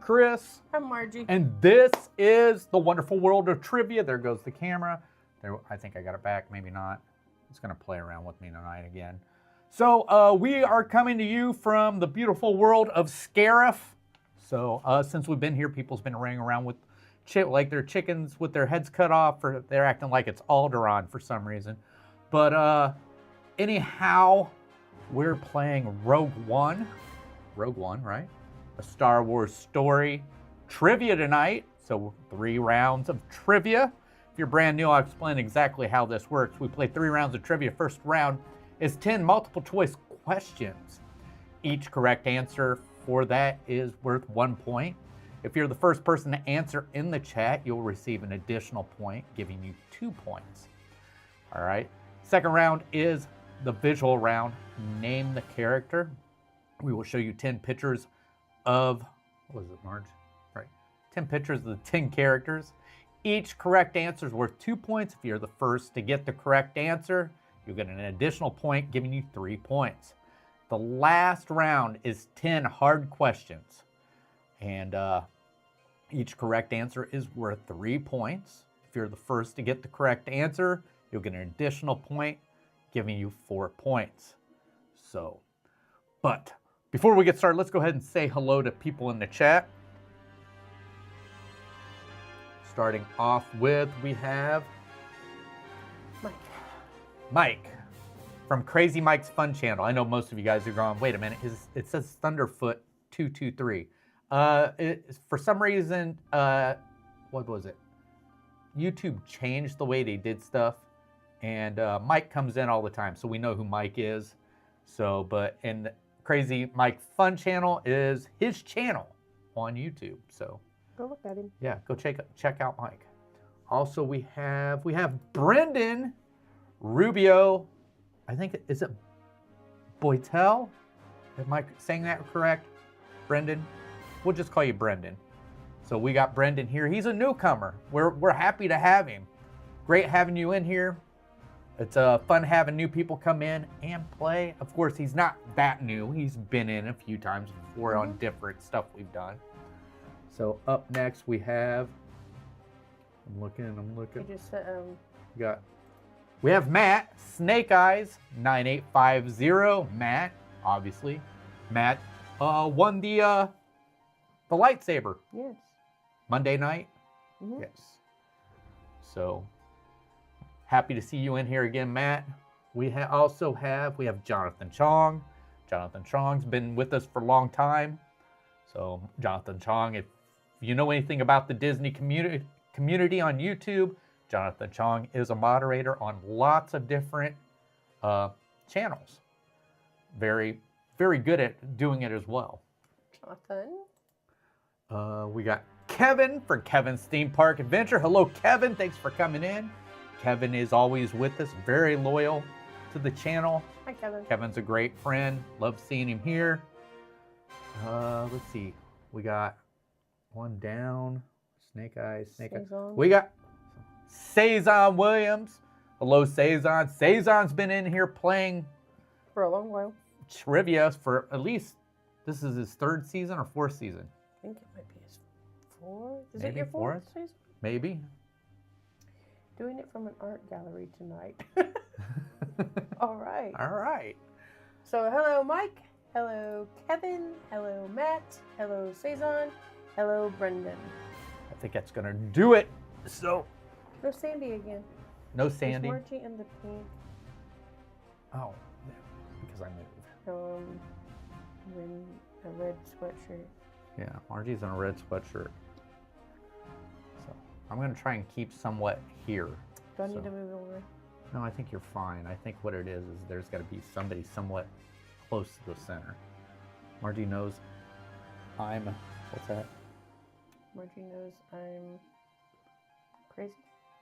Chris. I'm Margie. And this is the wonderful world of trivia. There goes the camera. There, I think I got it back, maybe not. It's going to play around with me tonight again. So we are coming to you from the beautiful world of Scarif. So since we've been here, people's been running around with like their chickens with their heads cut off, or they're acting like it's Alderaan for some reason. But anyhow, we're playing Rogue One. Rogue One, right? A Star Wars story trivia tonight. So 3 rounds of trivia. If you're brand new, I'll explain exactly how this works. We play 3 rounds of trivia. First round is 10 multiple choice questions. Each correct answer for that is worth 1 point. If you're the first person to answer in the chat, you'll receive an additional point, giving you 2 points. All right. Second round is the visual round. Name the character. We will show you 10 pictures of, what was it, Marge? Right. 10 pictures of the 10 characters. Each correct answer is worth 2 points. If you're the first to get the correct answer, you'll get an additional point, giving you 3 points. The last round is 10 hard questions. And each correct answer is worth 3 points. If you're the first to get the correct answer, you'll get an additional point, giving you 4 points. So, but before we get started, let's go ahead and say hello to people in the chat. Starting off with, we have Mike from Crazy Mike's Fun Channel. I know most of you guys are going, wait a minute, it says Thunderfoot 223. For some reason, what was it? YouTube changed the way they did stuff, and Mike comes in all the time, so we know who Mike is. So, but in Crazy Mike Fun Channel is his channel on YouTube. So Go look at him. yeah, go check out Mike. Also, we have Brendan Rubio. I think, is it Boitel? Am I saying that correct? Brendan? We'll just call you Brendan. So we got Brendan here. He's a newcomer. We're happy to have him. Great having you in here. It's fun having new people come in and play. Of course, he's not that new. He's been in a few times before on different stuff we've done. So up next we have, I'm looking. We have Matt, Snake Eyes 9850. Matt, obviously. Matt won the lightsaber. Yes. Monday night. Mm-hmm. Yes. So happy to see you in here again, Matt. We also have Jonathan Chong. Jonathan Chong's been with us for a long time. So Jonathan Chong, if you know anything about the Disney community on YouTube, Jonathan Chong is a moderator on lots of different channels. Very, very good at doing it as well. Jonathan. We got Kevin for Kevin's Theme Park Adventure. Hello, Kevin. Thanks for coming in. Kevin is always with us, very loyal to the channel. Hi, Kevin. Kevin's a great friend. Love seeing him here. Let's see. We got one down. Snake Eyes. We got Cezanne Williams. Hello, Cezanne. Cezanne's been in here playing For a long while. trivia for at least, this is his 3rd season or 4th season? I think it might be his 4th. Is Maybe it your 4th season? Maybe. Doing it from an art gallery tonight. All right. All right. So hello, Mike. Hello, Kevin. Hello, Matt. Hello, Cezanne. Hello, Brendan. I think that's going to do it. So, No Sandy again. no Sandy. There's Margie in the pink. Oh, yeah, because I moved. In a red sweatshirt. Yeah, Margie's in a red sweatshirt. So I'm going to try and keep somewhat here. Do I need to move over? No, I think you're fine. I think what it is there's got to be somebody somewhat close to the center. Margie knows I'm, what's that? Margie knows I'm crazy.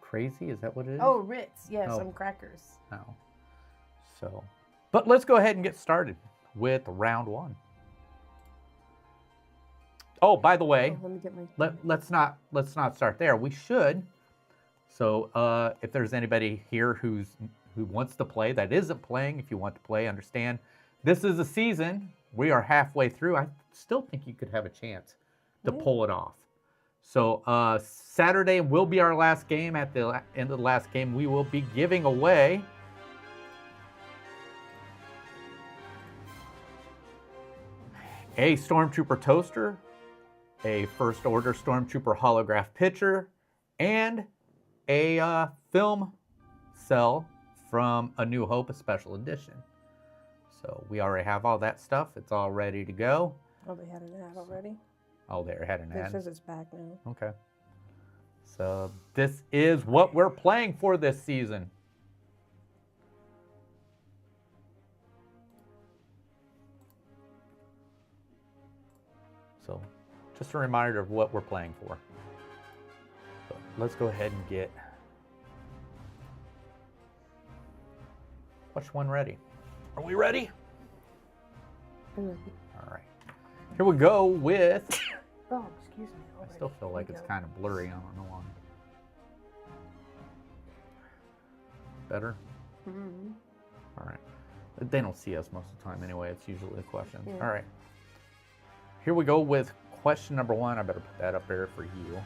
Crazy? Is that what it is? Oh, Ritz. Yes, Oh. I'm crackers. No. So, but let's go ahead and get started with round 1. Oh, by the way, Let me get my. let's not start there. We should. So, if there's anybody here who wants to play that isn't playing, if you want to play, understand this is a season. We are halfway through. I still think you could have a chance to pull it off. So Saturday will be our last game. At the end of the last game, we will be giving away a Stormtrooper toaster, a First Order Stormtrooper holograph picture, and a film cell from A New Hope, a special edition. So we already have all that stuff. It's all ready to go. Oh, they had an ad already? Oh, they had an ad. It says it's back now. Okay. So this is what we're playing for this season. So just a reminder of what we're playing for. So let's go ahead and get which one ready? Are we ready? I'm ready. All right. Here we go with... Oh, excuse me. I still feel like it's kind of blurry. I don't know why. Better? Mm-hmm. All right. They don't see us most of the time anyway. It's usually the questions. Yeah. All right. Here we go with question number 1. I better put that up there for you.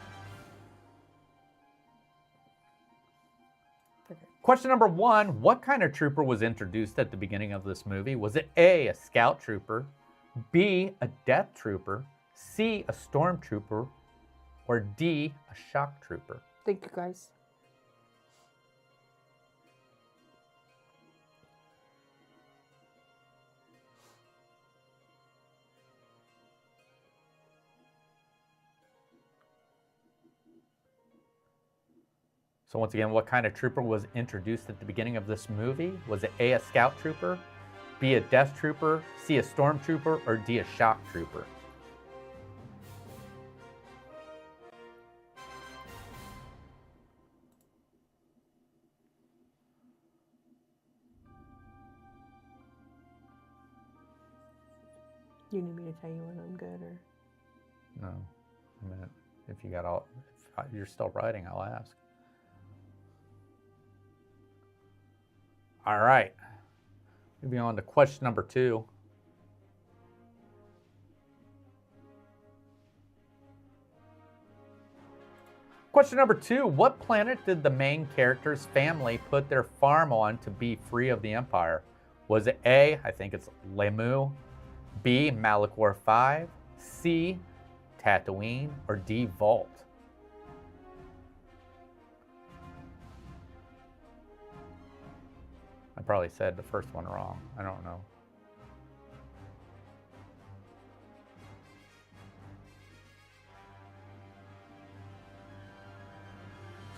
Okay. Question number 1. What kind of trooper was introduced at the beginning of this movie? Was it A, a scout trooper, B, a death trooper, C, a stormtrooper, or D, a shock trooper? Thank you, guys. So once again, what kind of trooper was introduced at the beginning of this movie? Was it A, a scout trooper, B, a death trooper, C, a stormtrooper, or D, a shock trooper? You need me to tell you when I'm good, or? No. I mean, if you got all, if you're still writing, I'll ask. All right. Moving on to question number 2. Question number 2. What planet did the main character's family put their farm on to be free of the Empire? Was it A, I think it's Lemu, B, Malachor 5, C, Tatooine, or D, Vault? I probably said the first one wrong. I don't know.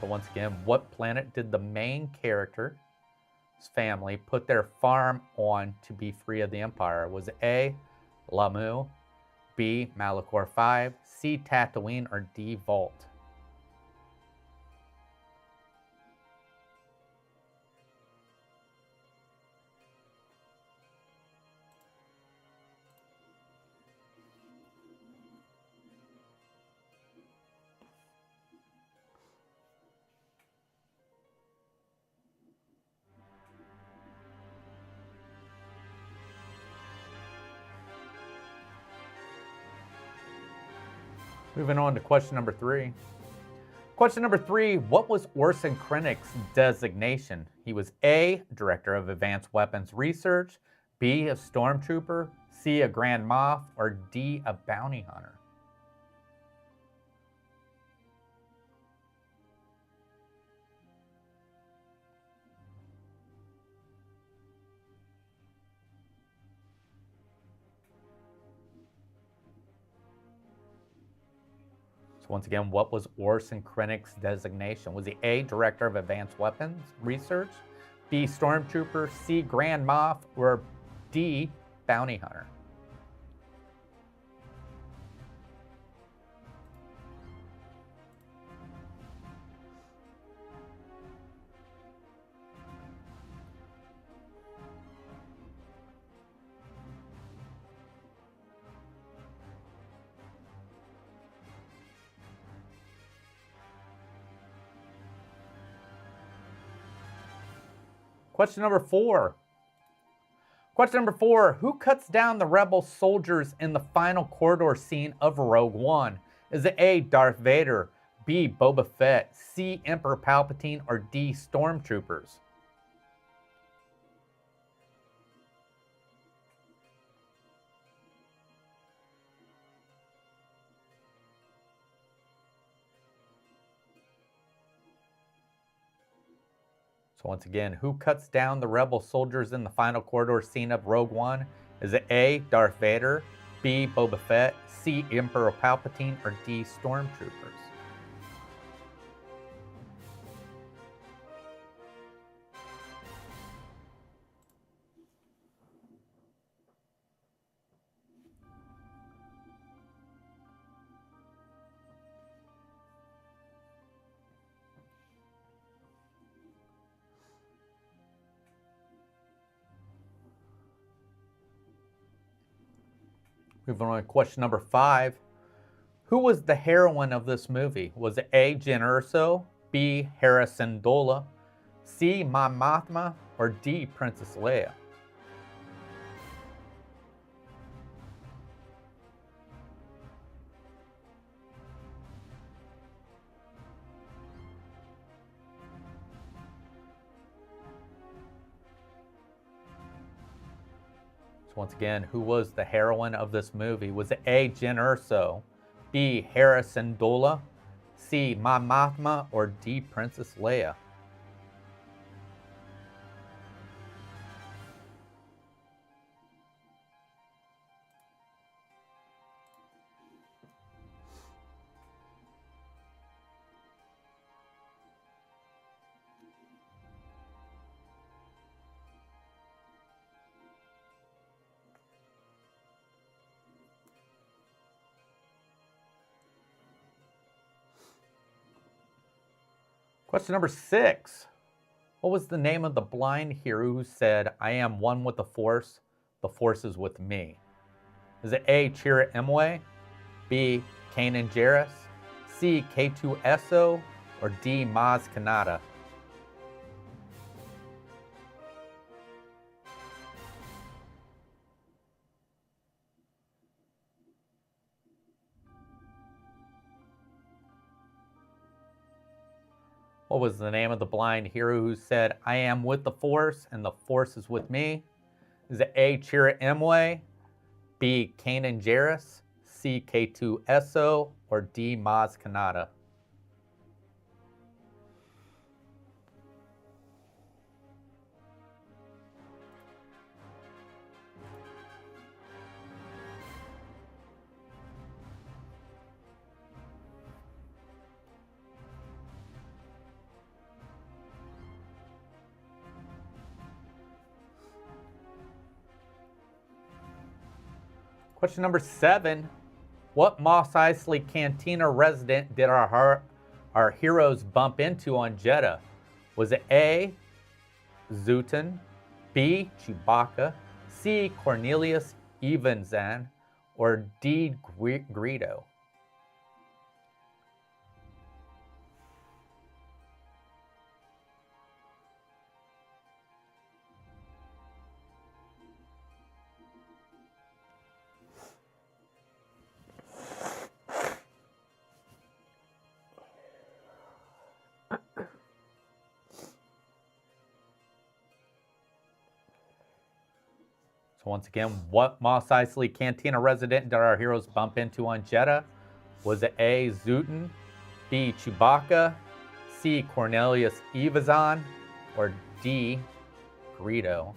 So once again, what planet did the main character's family put their farm on to be free of the Empire? Was it A, Lamu, B, Malachor 5, C, Tatooine, or D, Vault? Moving on to question number 3. Question number 3, what was Orson Krennic's designation? He was A, Director of Advanced Weapons Research, B, a Stormtrooper, C, a Grand Moff, or D, a Bounty Hunter? Once again, what was Orson Krennic's designation? Was he A, Director of Advanced Weapons Research, B, Stormtrooper, C, Grand Moff, or D, Bounty Hunter? Question number 4. Question number 4. Who cuts down the rebel soldiers in the final corridor scene of Rogue One? Is it A, Darth Vader, B, Boba Fett, C, Emperor Palpatine, or D, Stormtroopers? So once again, who cuts down the rebel soldiers in the final corridor scene of Rogue One? Is it A, Darth Vader, B, Boba Fett, C, Emperor Palpatine, or D, Stormtroopers? Moving on to question number 5. Who was the heroine of this movie? Was it A, Jyn Erso, B, Hera Syndulla, C, Mon Mothma, or D, Princess Leia? Once again, who was the heroine of this movie? Was it A, Jyn Erso, B, Hera Syndulla, C, Mon Mothma, or D, Princess Leia? Question number 6. What was the name of the blind hero who said, I am one with the Force is with me? Is it A, Chirrut Imwe, B, Kanan Jarrus, C, K2SO, or D, Maz Kanata? What was the name of the blind hero who said, I am with the Force and the Force is with me? Is it A, Chirrut Imwe, B, Kanan Jarrus, C, K2SO, or D, Maz Kanata? Question number 7. What Mos Eisley Cantina resident did our heroes bump into on Jeddah? Was it A, Zootan, B, Chewbacca, C, Cornelius Evenzan, or D, Greedo? So once again, what Mos Eisley Cantina resident did our heroes bump into on Jeddah? Was it A, Zootan, B, Chewbacca, C, Cornelius Evazan, or D, Greedo?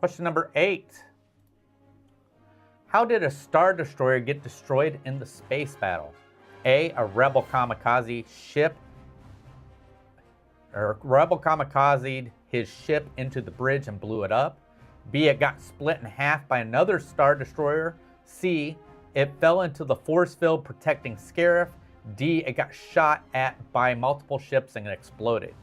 Question number 8. How did a Star Destroyer get destroyed in the space battle? A rebel kamikaze ship, or rebel kamikazed his ship into the bridge and blew it up. B, it got split in half by another Star Destroyer. C, it fell into the force field protecting Scarif. D, it got shot at by multiple ships and it exploded.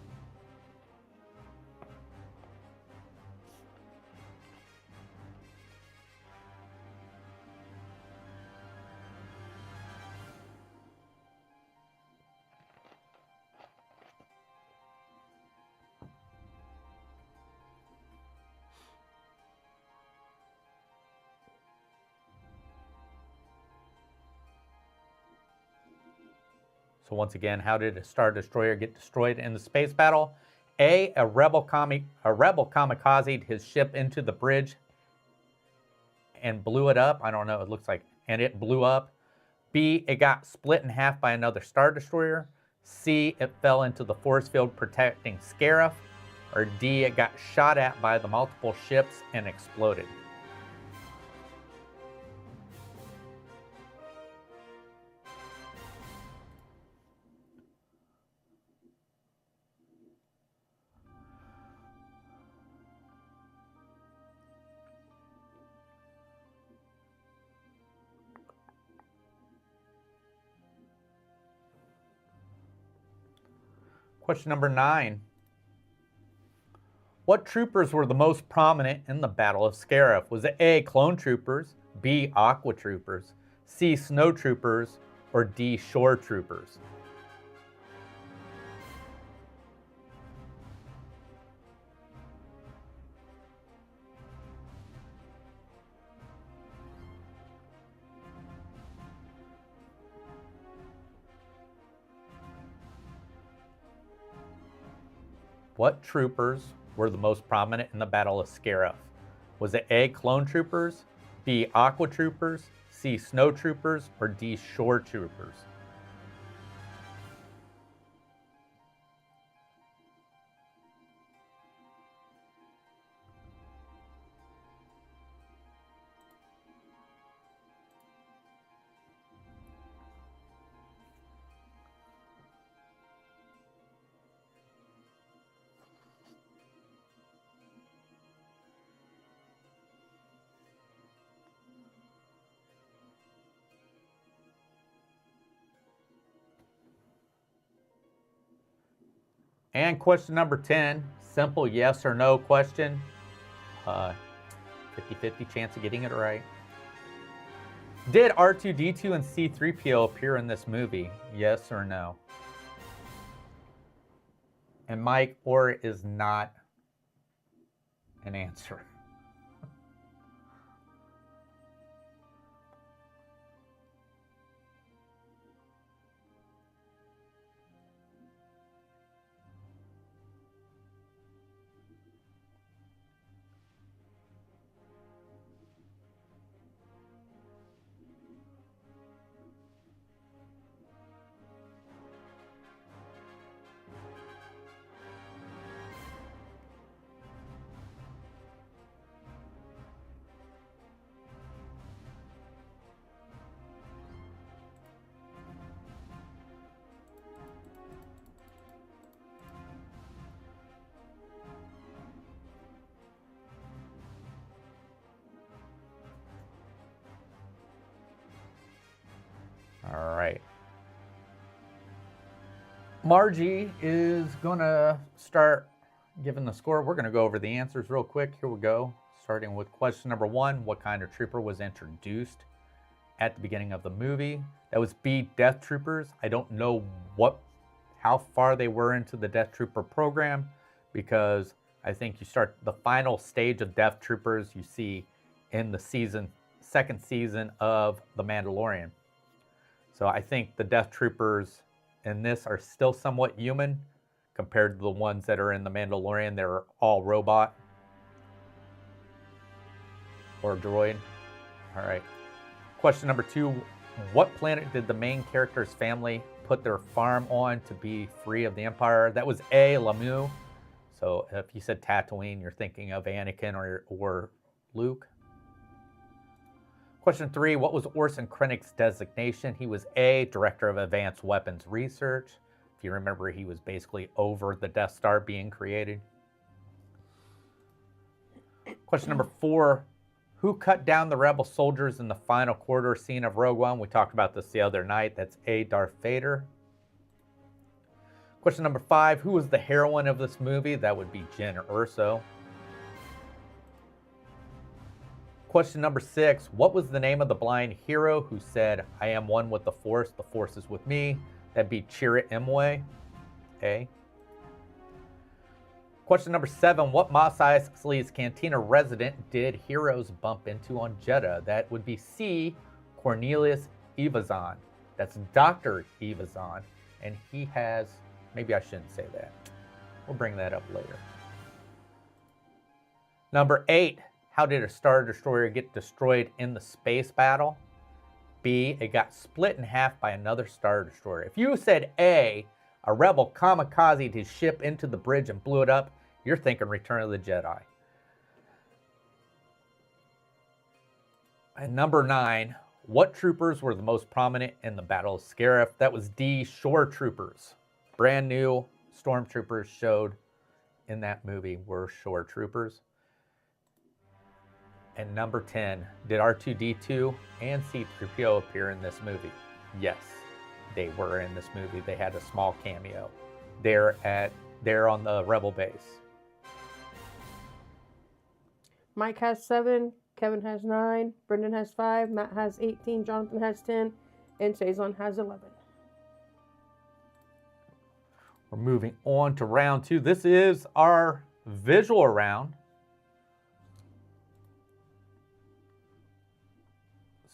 So once again, how did a Star Destroyer get destroyed in the space battle? A rebel kamikazed his ship into the bridge and blew it up. I don't know, it looks like, and it blew up. B, it got split in half by another Star Destroyer. C, it fell into the force field protecting Scarif. Or D, it got shot at by the multiple ships and exploded. Question number 9. What troopers were the most prominent in the Battle of Scarif? Was it A, clone troopers, B, aqua troopers, C, snow troopers, or D, shore troopers? What troopers were the most prominent in the Battle of Scarif? Was it A, clone troopers, B, aqua troopers, C, snow troopers, or D, shore troopers? And question number 10, simple yes or no question. 50-50 chance of getting it right. Did R2-D2 and C-3PO appear in this movie? Yes or no? And Mike, or is not an answer. All right. Margie is going to start giving the score. We're going to go over the answers real quick. Here we go. Starting with question number 1. What kind of trooper was introduced at the beginning of the movie? That was B, Death Troopers. I don't know how far they were into the Death Trooper program, because I think you start the final stage of Death Troopers you see in the second season of The Mandalorian. So I think the Death Troopers in this are still somewhat human compared to the ones that are in The Mandalorian. They're all robot or droid. All right. Question number 2. What planet did the main character's family put their farm on to be free of the Empire? That was A, Lamu. So if you said Tatooine, you're thinking of Anakin or Luke. Question 3, what was Orson Krennic's designation? He was A, Director of Advanced Weapons Research. If you remember, he was basically over the Death Star being created. Question number 4, Who cut down the rebel soldiers in the final quarter scene of Rogue One? We talked about this the other night. That's A. Darth Vader. Question number 5. Who was the heroine of this movie? That would be Jyn Erso. Question number 6. What was the name of the blind hero who said, I am one with the Force is with me? That'd be Chirrut Imwe. A. Question number 7. What Mos Eisley's Cantina resident did heroes bump into on Jeddah? That would be C. Cornelius Evazan. That's Dr. Evazan. And he has... Maybe I shouldn't say that. We'll bring that up later. Number 8. How did a Star Destroyer get destroyed in the space battle? B. It got split in half by another Star Destroyer. If you said A, a rebel kamikazed his ship into the bridge and blew it up, you're thinking Return of the Jedi. And number 9. What troopers were the most prominent in the Battle of Scarif? That was D. Shore troopers. Brand new stormtroopers showed in that movie were shore troopers. And number 10, did R2-D2 and C-3PO appear in this movie? Yes, they were in this movie. They had a small cameo. They're on the Rebel base. Mike has 7, Kevin has 9, Brendan has 5, Matt has 18, Jonathan has 10, and Saison has 11. We're moving on to round 2. This is our visual round.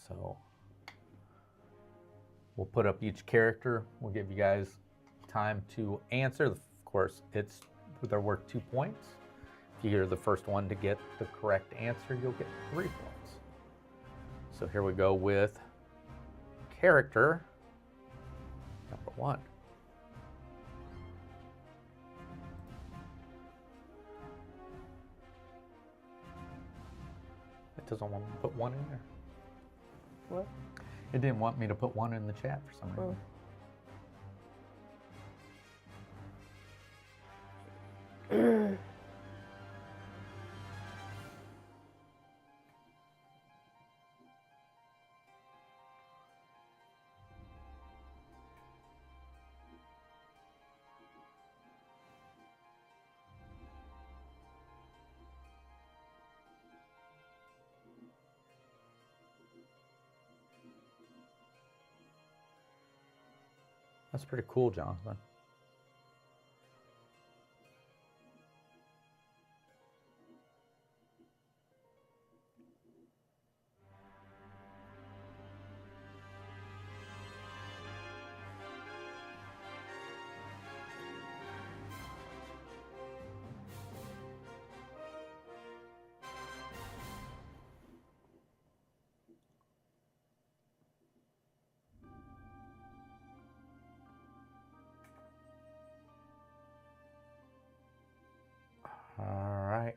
So we'll put up each character. We'll give you guys time to answer. Of course, they're worth 2 points. If you're the first one to get the correct answer, you'll get 3 points. So here we go with character number 1. It doesn't want me to put 1 in there. What? It didn't want me to put 1 in the chat for some reason. Oh. That's pretty cool, Jonathan. All right.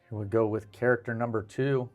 Here we go with character number 2.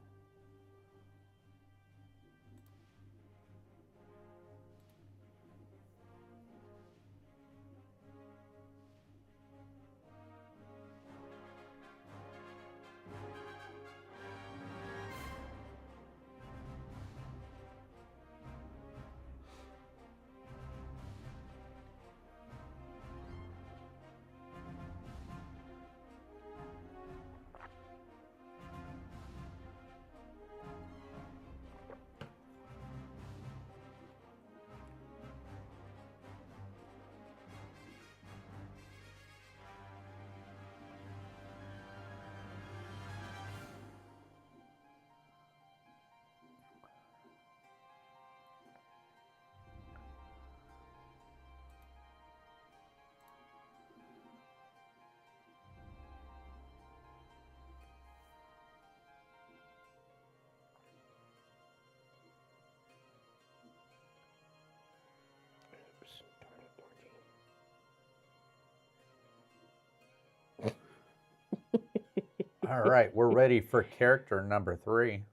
All right, we're ready for character number 3.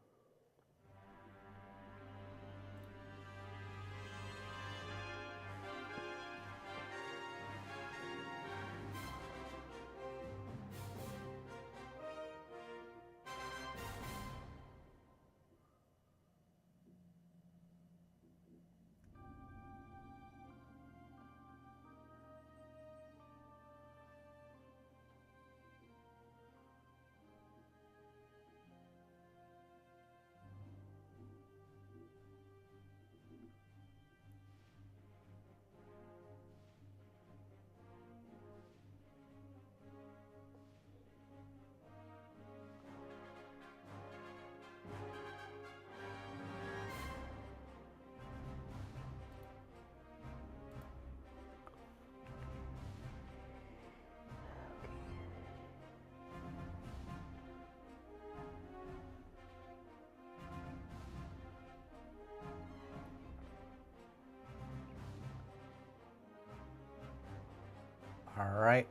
All right.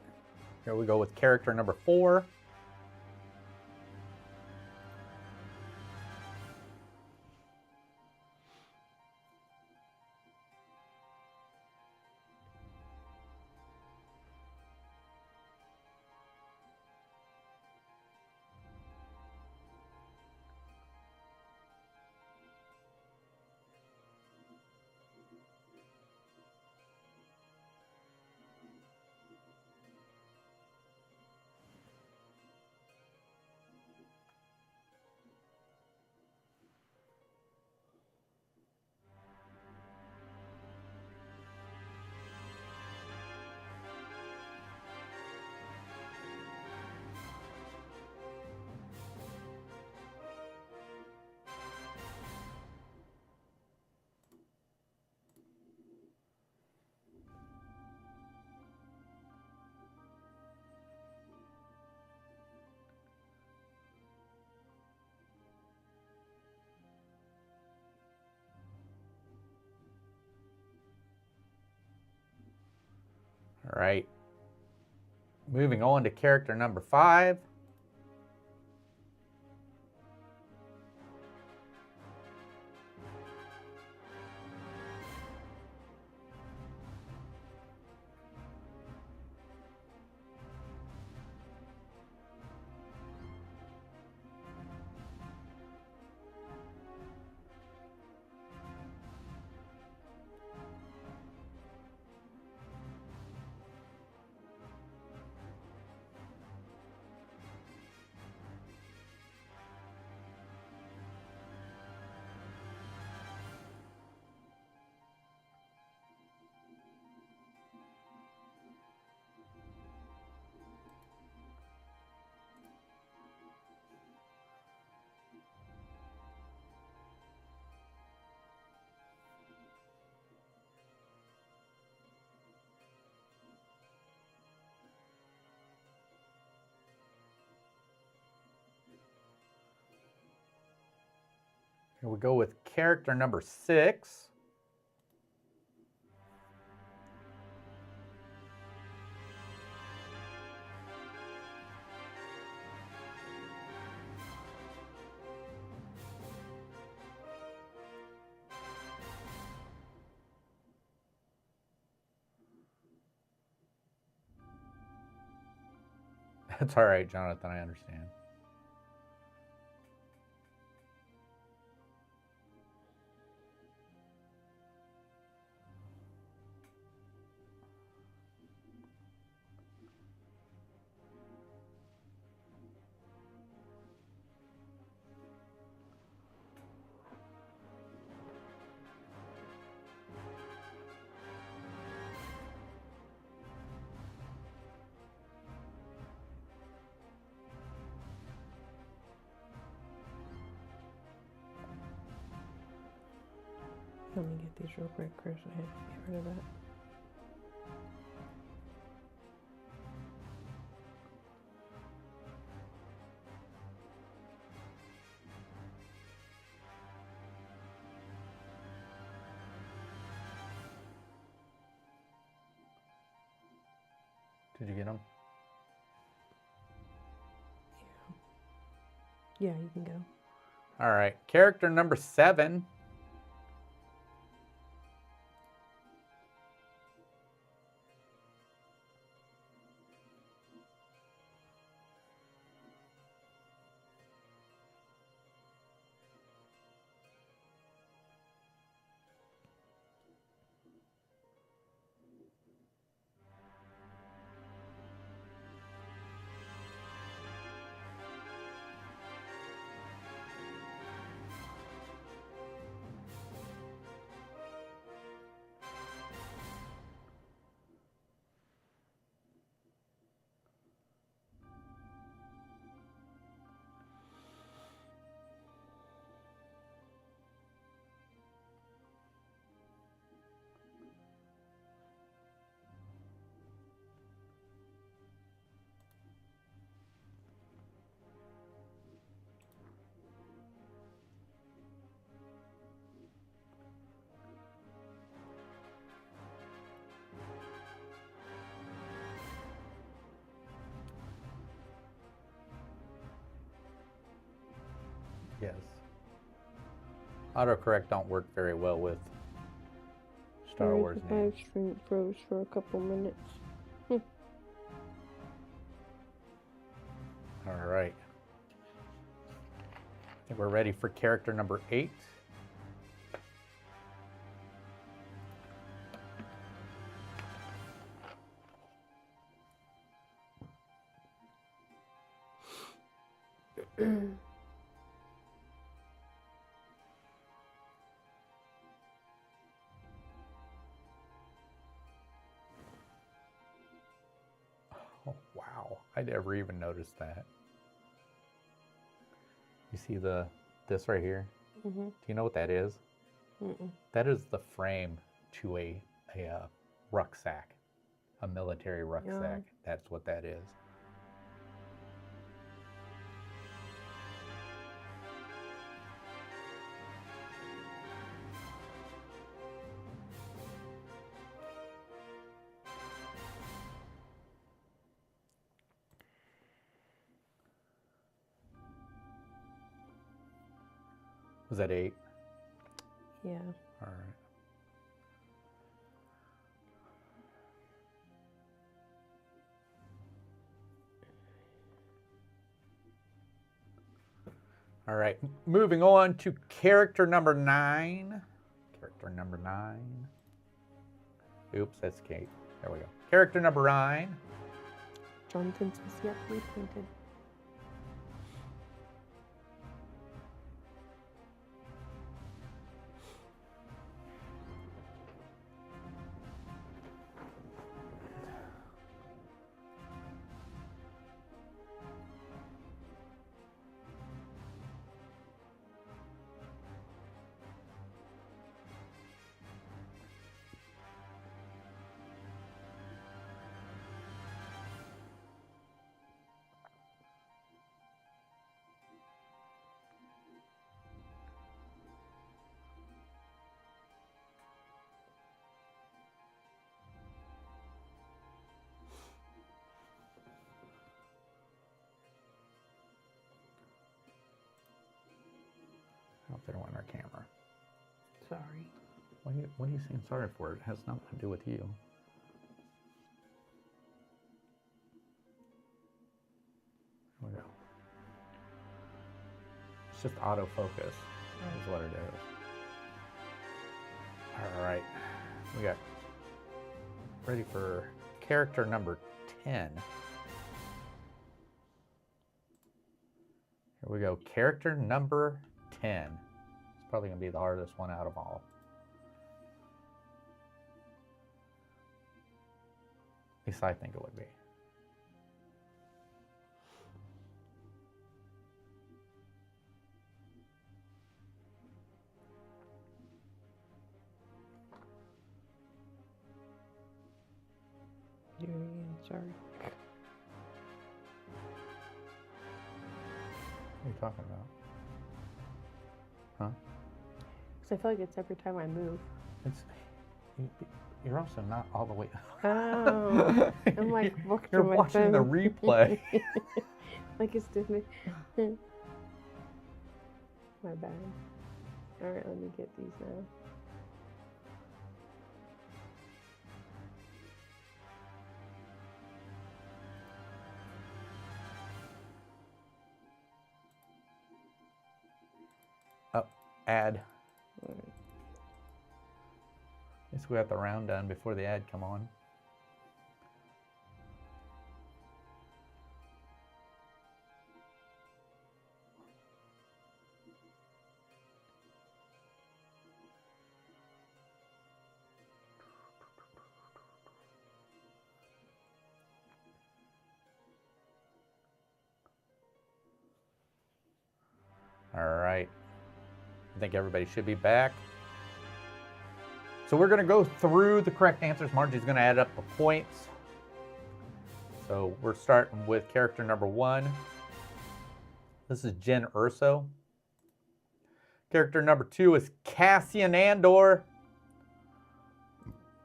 Here we go with character number 4. All right. Moving on to character number 5. Here we go with character number 6. That's all right, Jonathan, I understand. Let me get these real quick, Chris. I have to get rid of that. Did you get them? Yeah, you can go. All right. Character number 7. Yes. Autocorrect don't work very well with Star Sorry, Wars the names. live stream froze for a couple minutes. All right. I think we're ready for character number 8. Oh, wow. I never even noticed that. You see this right here? Mm-hmm. Do you know what that is? Mm-mm. That is the frame to a rucksack, a military rucksack. That's what that is. Was that 8? Yeah. All right. All right, moving on to character number 9. Character number 9. Oops, that's Kate. There we go. Character number 9. Jonathan says, yep, reprinted. I hope they don't want our camera. Sorry. What are you saying sorry for? It has nothing to do with you. There we go. It's just autofocus is what it is. All right. We got ready for character number 10. Here we go. Character number 10. It's probably going to be the hardest one out of all. At least I think it would be. Do it again, sorry. What are you talking about? Huh? Because I feel like it's every time I move. You're also not all the way. Oh, I'm like, You're watching the replay. Like it's different. My bad. All right, let me get these now. Oh, ad. At least we got the round done before the ad come on. All right. I think everybody should be back. So we're going to go through the correct answers. Margie's going to add up the points. So we're starting with character number 1. This is Jen Urso. Character number 2 is Cassian Andor.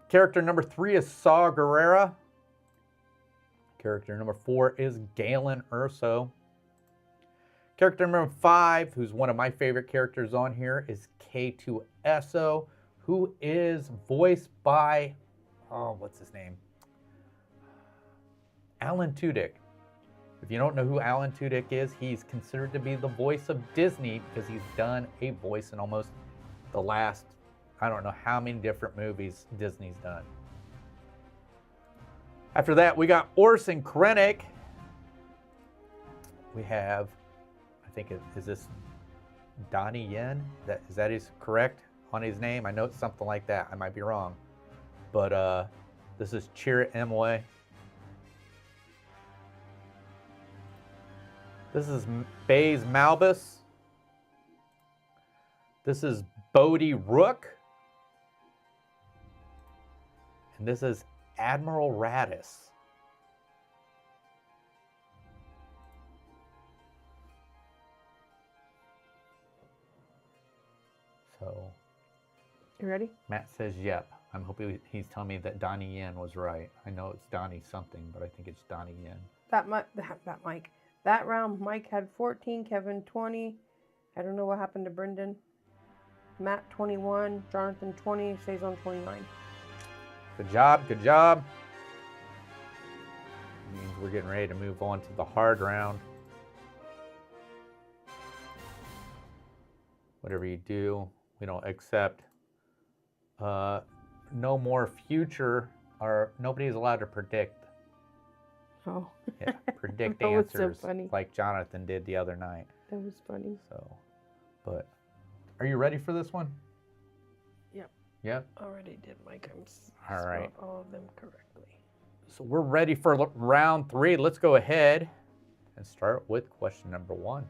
Character number 3 is Saw Gerrera. Character number 4 is Galen Urso. Character number 5, who's one of my favorite characters on here, is K2SO, who is voiced by, oh, what's his name? Alan Tudyk. If you don't know who Alan Tudyk is, he's considered to be the voice of Disney because he's done a voice in almost the last, I don't know how many different movies Disney's done. After that, we got Orson Krennic. We have, I think, is this Donnie Yen? Is that his correct on his name? I know it's something like that. I might be wrong. But this is Chirrut Imwe. This is Baze Malbus. This is Bodhi Rook. And this is Admiral Raddus. So, You ready? Matt says, yep. I'm hoping he's telling me that Donnie Yen was right. I know it's Donnie something, but I think it's Donnie Yen. That round, Mike had 14, Kevin 20. I don't know what happened to Brendan. Matt 21, Jonathan 20, stays on 29. Good job, good job. It means we're getting ready to move on to the hard round. Whatever you do, we don't accept. No more future, or nobody is allowed to predict. Oh. Yeah, predict That was so answers funny. like Jonathan did the other night. That was funny. So, but are you ready for this one? Yep. Yep. Already did, Mike. All right. Spelled all of them correctly. So we're ready for round 3. Let's go ahead and start with question number 1.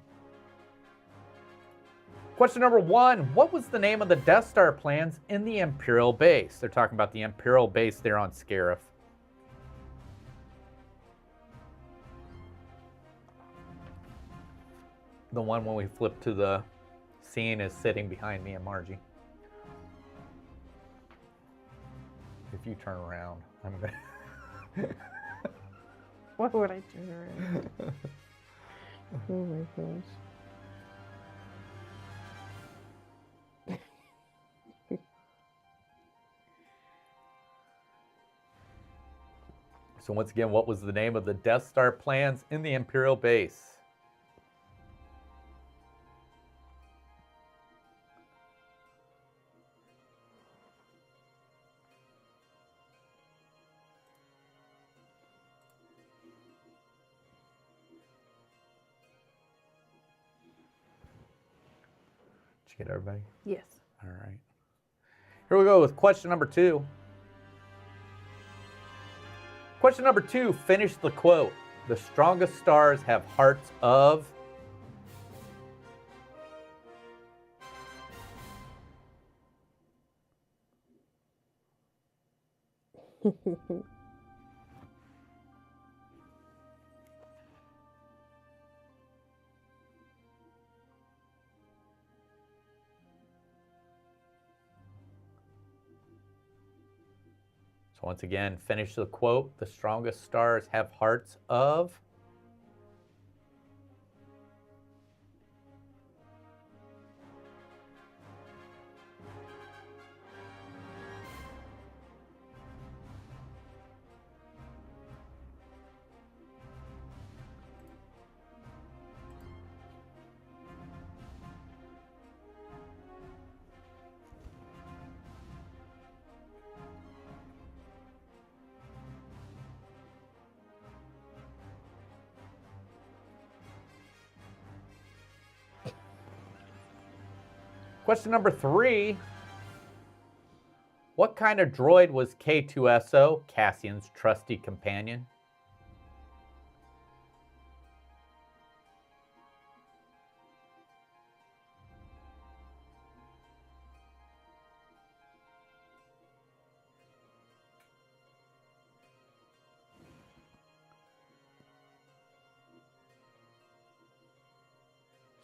Question number 1, what was the name of the Death Star plans in the Imperial base? They're talking about the Imperial base there on Scarif. The one when we flip to the scene is sitting behind me and Margie. If you turn around, I'm gonna... Why would I turn around? Oh my gosh. So once again, what was the name of the Death Star plans in the Imperial base? Did you get everybody? Yes. All right. Here we go with question number 2. Question number 2, finish the quote. The strongest stars have hearts of... So once again, finish the quote. The strongest stars have hearts of... Question number 3. What kind of droid was K2SO, Cassian's trusty companion?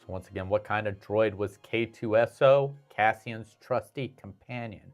So once again, what kind of droid was K2SO, Cassian's trusty companion?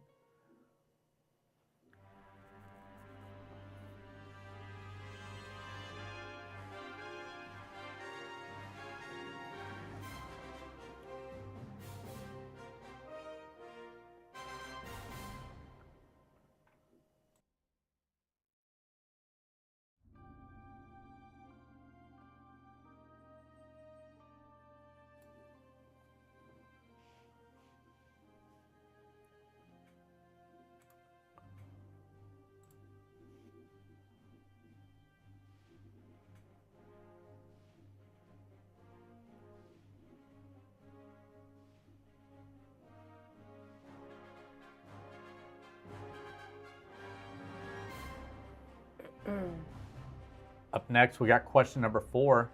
Up next, we got question number 4.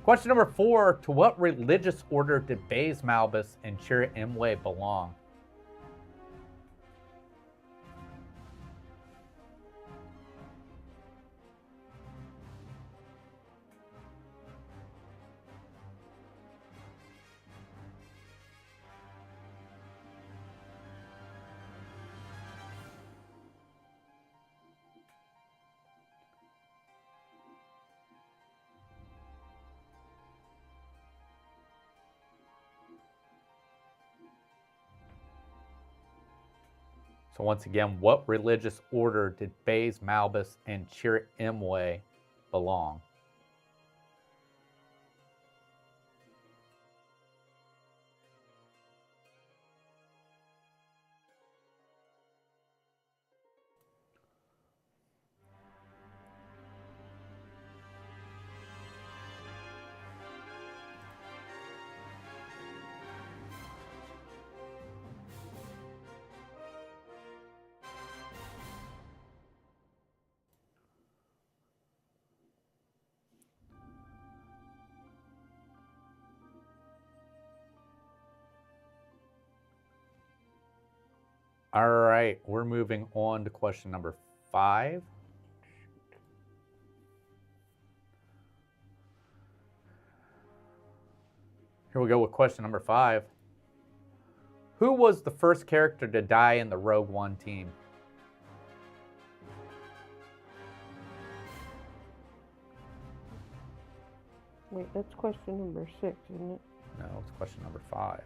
Question number 4, to what religious order did Baze Malbus and Chirrut Imwe belong? So once again, what religious order did Baze Malbus and Chirrut Imwe belong? All right, we're moving on to question number 5. Here we go with question number 5. Who was the first character to die in the Rogue One team? Wait, that's question number 6, isn't it? No, it's question number 5.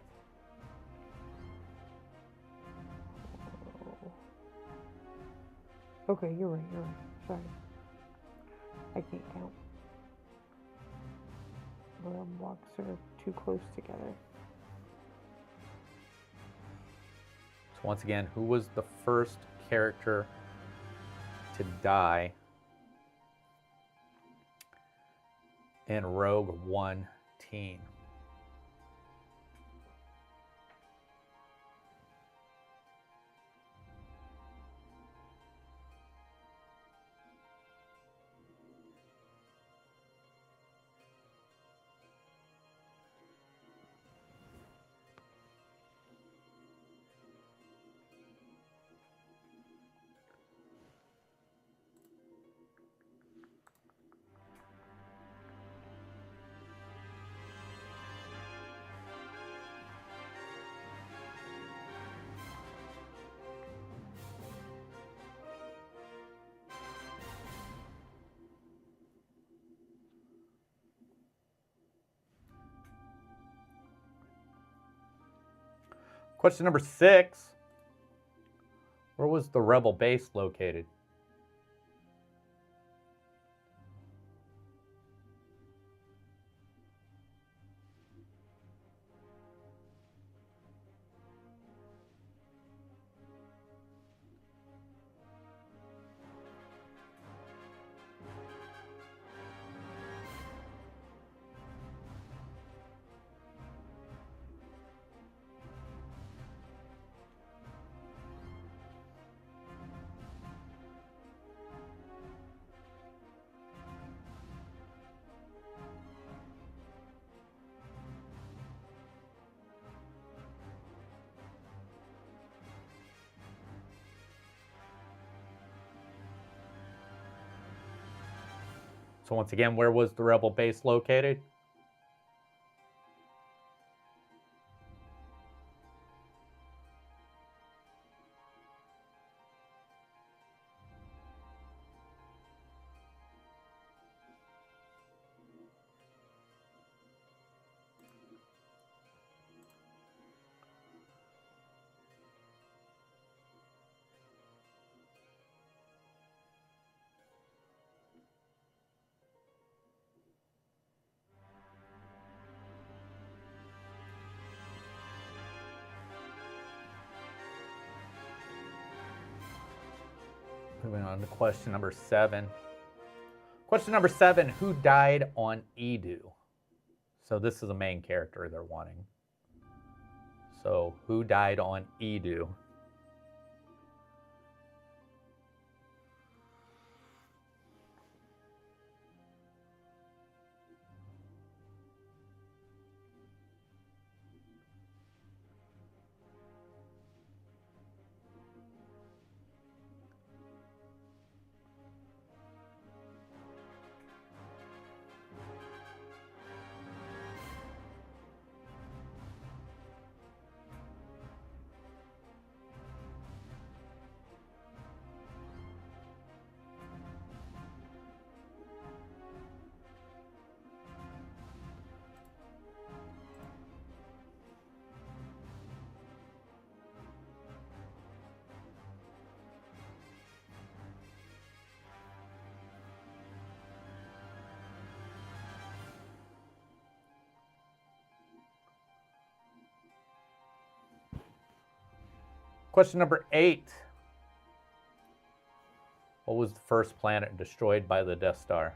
Okay, you're right. Sorry. I can't count. The blocks are too close together. So once again, who was the first character to die in Rogue One team? Question number 6. Where was the Rebel base located? So once again, where was the Rebel base located? Moving on to question number 7. Question number 7, who died on Edu? So this is the main character they're wanting. So who died on Edu? Question number 8. What was the first planet destroyed by the Death Star?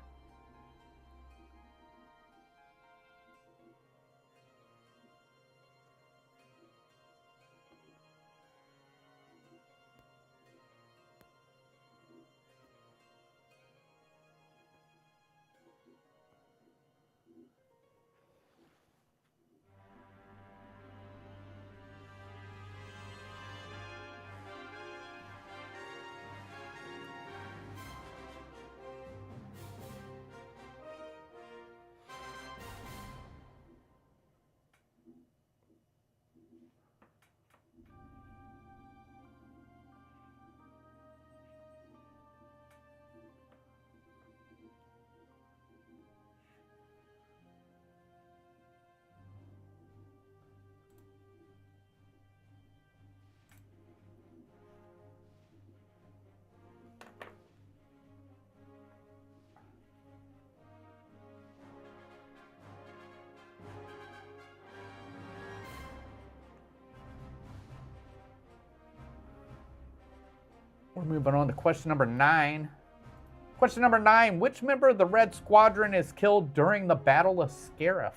We're moving on to question number 9. Question number 9. Which member of the Red Squadron is killed during the Battle of Scarif?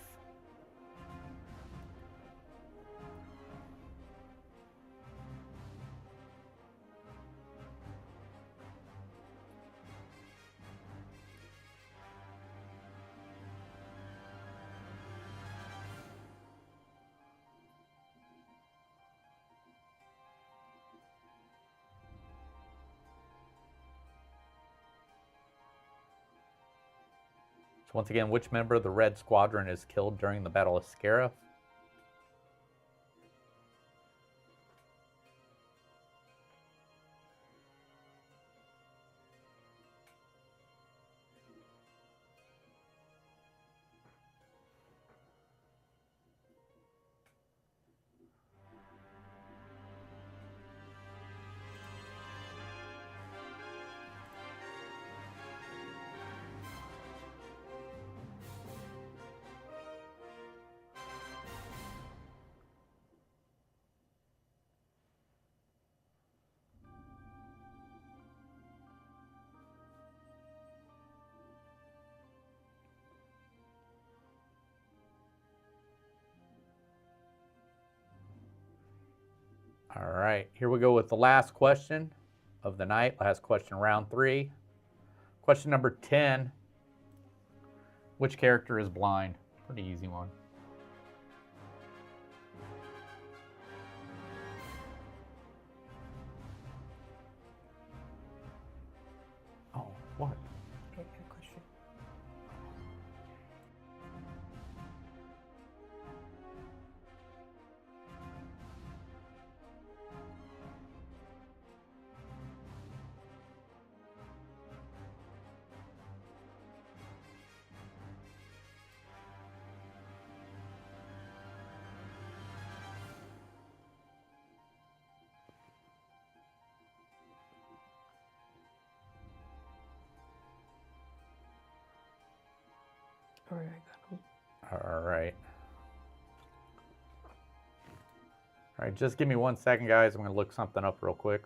So once again, which member of the Red Squadron is killed during the Battle of Scarif? All right, here we go with the last question of the night. Last question, round 3. Question number 10. Which character is blind? Pretty easy one. Oh, what? Okay, good question. All right, I got him. All right. All right, just give me 1 second, guys. I'm going to look something up real quick.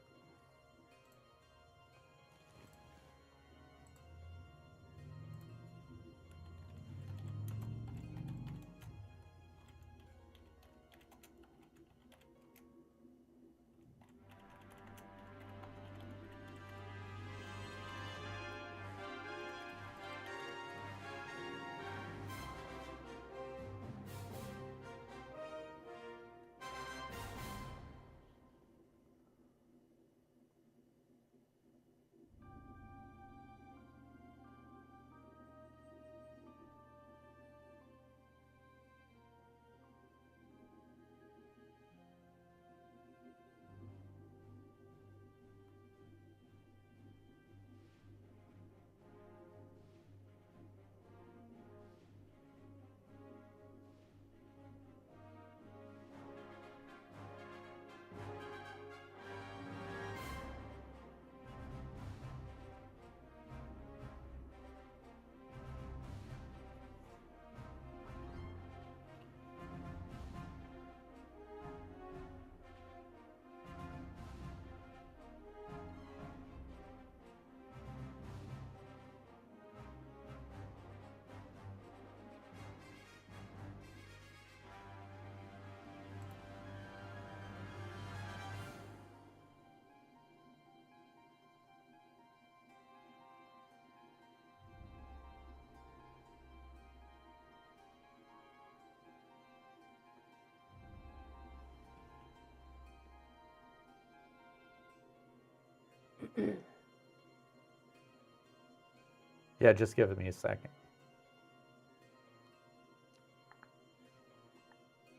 Yeah, just give me a second.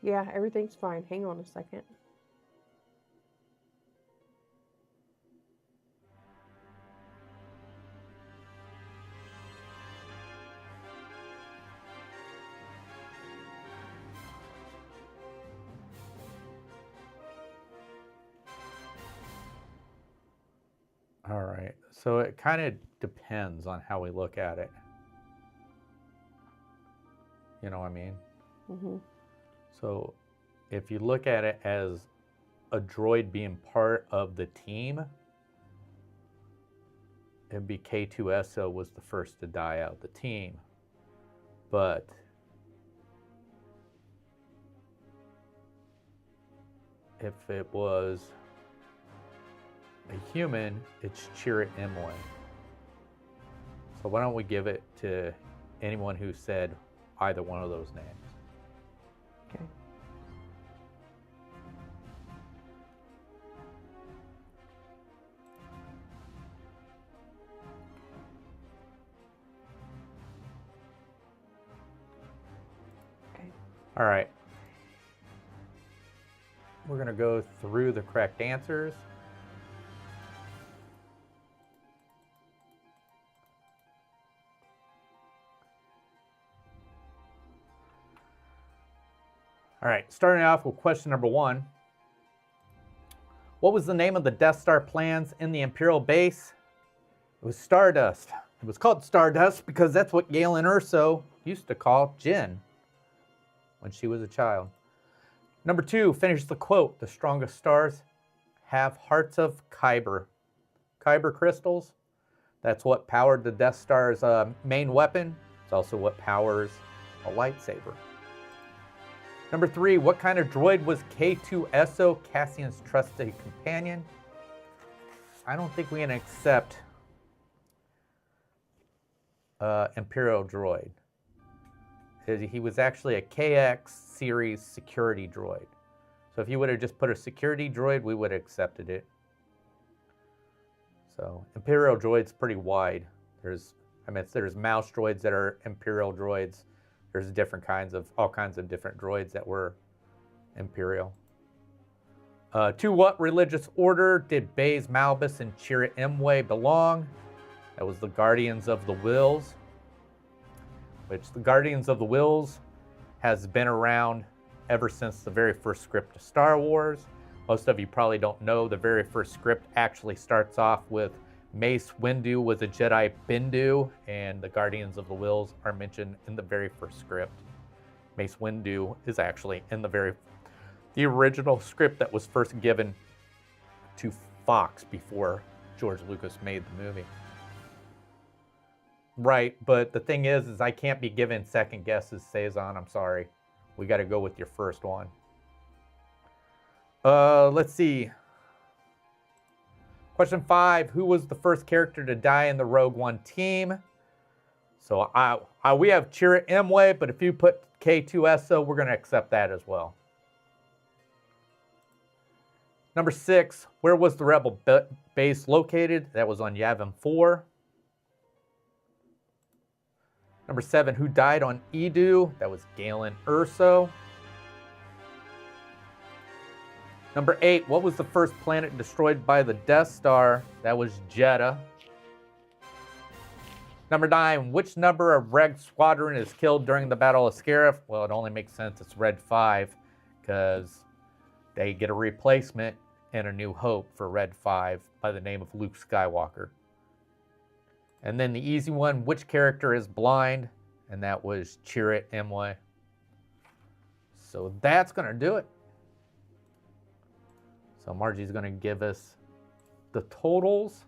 Yeah, everything's fine. Hang on a second. All right. So it kind of depends on how we look at it. You know what I mean? Mm-hmm. So if you look at it as a droid being part of the team, it'd be K2SO was the first to die out of the team. But if it was a human, it's Chirrut Imwe. So why don't we give it to anyone who said either one of those names? Okay. Okay. All right. We're going to go through the correct answers. All right, starting off with question number 1. What was the name of the Death Star plans in the Imperial base? It was Stardust. It was called Stardust because that's what Galen Erso used to call Jyn when she was a child. Number 2, finish the quote. The strongest stars have hearts of Kyber. Kyber crystals, that's what powered the Death Star's main weapon. It's also what powers a lightsaber. Number 3, what kind of droid was K2SO, Cassian's trusted companion? I don't think we can accept Imperial droid. He was actually a KX series security droid. So if you would have just put a security droid, we would have accepted it. So Imperial droid's pretty wide. There's mouse droids that are Imperial droids. There's all kinds of different droids that were Imperial. To what religious order did Baze Malbus and Chirrut Imwe belong? That was the Guardians of the Wills, which the Guardians of the Wills has been around ever since the very first script of Star Wars. Most of you probably don't know the very first script actually starts off with Mace Windu was a Jedi Bendu, and the Guardians of the Wills are mentioned in the very first script. Mace Windu is actually in the original script that was first given to Fox before George Lucas made the movie. Right, but the thing is I can't be given second guesses, Cezanne. I'm sorry. We got to go with your first one. Let's see. Question 5, who was the first character to die in the Rogue One team? So we have Chirrut Imwe, but if you put K2SO, we're going to accept that as well. Number 6, where was the Rebel base located? That was on Yavin 4. Number 7, who died on Edu? That was Galen Erso. Number 8, what was the first planet destroyed by the Death Star? That was Jeddah. Number 9, which number of Red Squadron is killed during the Battle of Scarif? Well, it only makes sense it's Red 5 because they get a replacement in A New Hope for Red 5 by the name of Luke Skywalker. And then the easy one, which character is blind? And that was Chirrut Imwe. So that's going to do it. So Margie's going to give us the totals.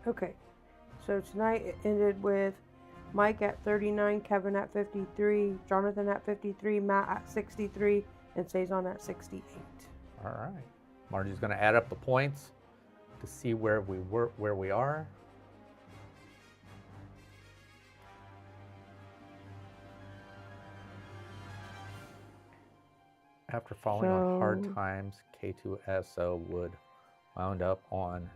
Okay, so tonight it ended with Mike at 39, Kevin at 53, Jonathan at 53, Matt at 63, and Cezanne at 68. All right. Margie's going to add up the points to see where we are. After falling on hard So- times, K2SO would wound up on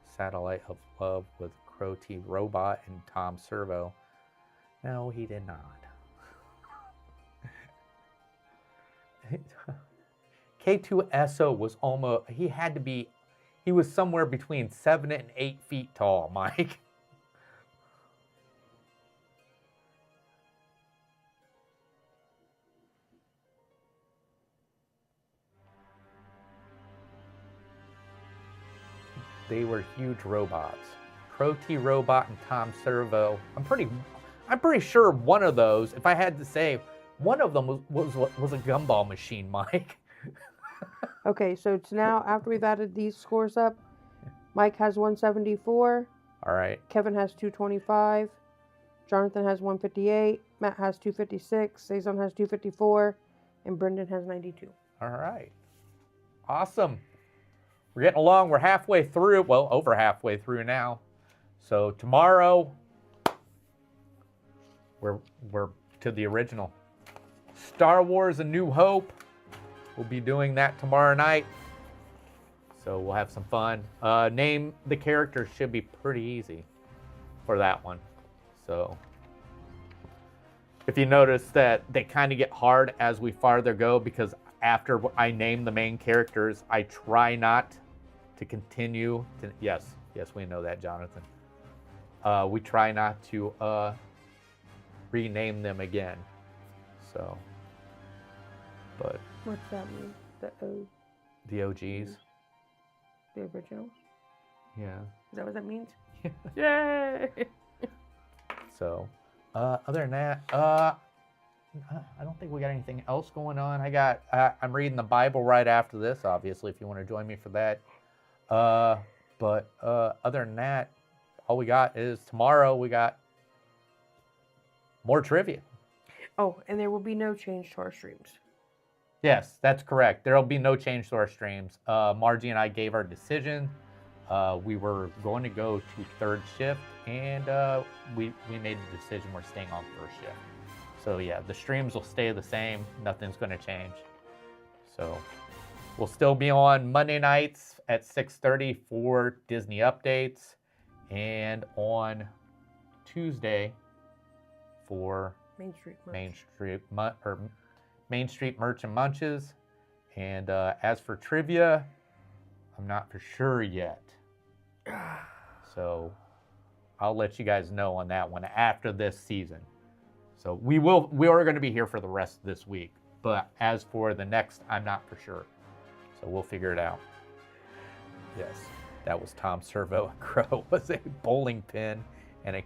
Satellite of Love with Crow T Robot and Tom Servo. No, he did not. K2SO was almost, he was somewhere between 7 and 8 feet tall, Mike. They were huge robots. Crow T Robot and Tom Servo. I'm pretty sure one of those, if I had to say, one of them was a gumball machine, Mike. Okay, so it's now, after we've added these scores up, Mike has 174, All right. Kevin has 225, Jonathan has 158, Matt has 256, Saison has 254, and Brendan has 92. All right. Awesome. We're getting along. We're halfway through. Well, over halfway through now. So tomorrow, we're to the original. Star Wars: A New Hope. We'll be doing that tomorrow night. So we'll have some fun. Name the characters should be pretty easy for that one. So if you notice that they kind of get hard as we farther go, because after I name the main characters, I try not to continue to, yes, we know that, Jonathan. We try not to rename them again. So, but What's that mean? the OGs, The originals? yeah. Is that what that means? Yay! So, other than that, I don't think we got anything else going on. I'm reading the Bible right after this, obviously, if you want to join me for that. But other than that, all we got is tomorrow we got more trivia. Oh, and there will be no change to our streams. Yes, that's correct. There'll be no change to our streams. Margie and I gave our decision. We were going to go to third shift, and we made the decision we're staying on first shift. So yeah, the streams will stay the same. Nothing's going to change. So we'll still be on Monday nights at 6:30 for Disney updates, and on Tuesday for Main Street Merch. Main Street Merch and Munches. And as for trivia, I'm not for sure yet. So I'll let you guys know on that one after this season. So we are going to be here for the rest of this week. But as for the next, I'm not for sure. So we'll figure it out. Yes, that was Tom Servo. Crow was a bowling pin and a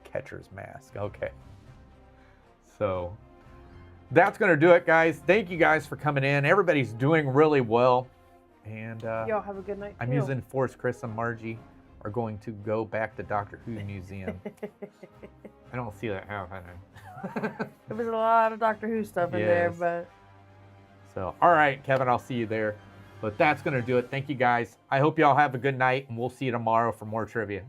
catcher's mask. Okay. So that's going to do it, guys. Thank you guys for coming in. Everybody's doing really well. And Y'all have a good night. I'm too. using Force. Chris and Margie are going to go back to Doctor Who Museum. I don't see that happening. There was a lot of Doctor Who stuff in there, Yes. but So, all right, Kevin, I'll see you there. But that's going to do it. Thank you, guys. I hope y'all have a good night, and we'll see you tomorrow for more trivia.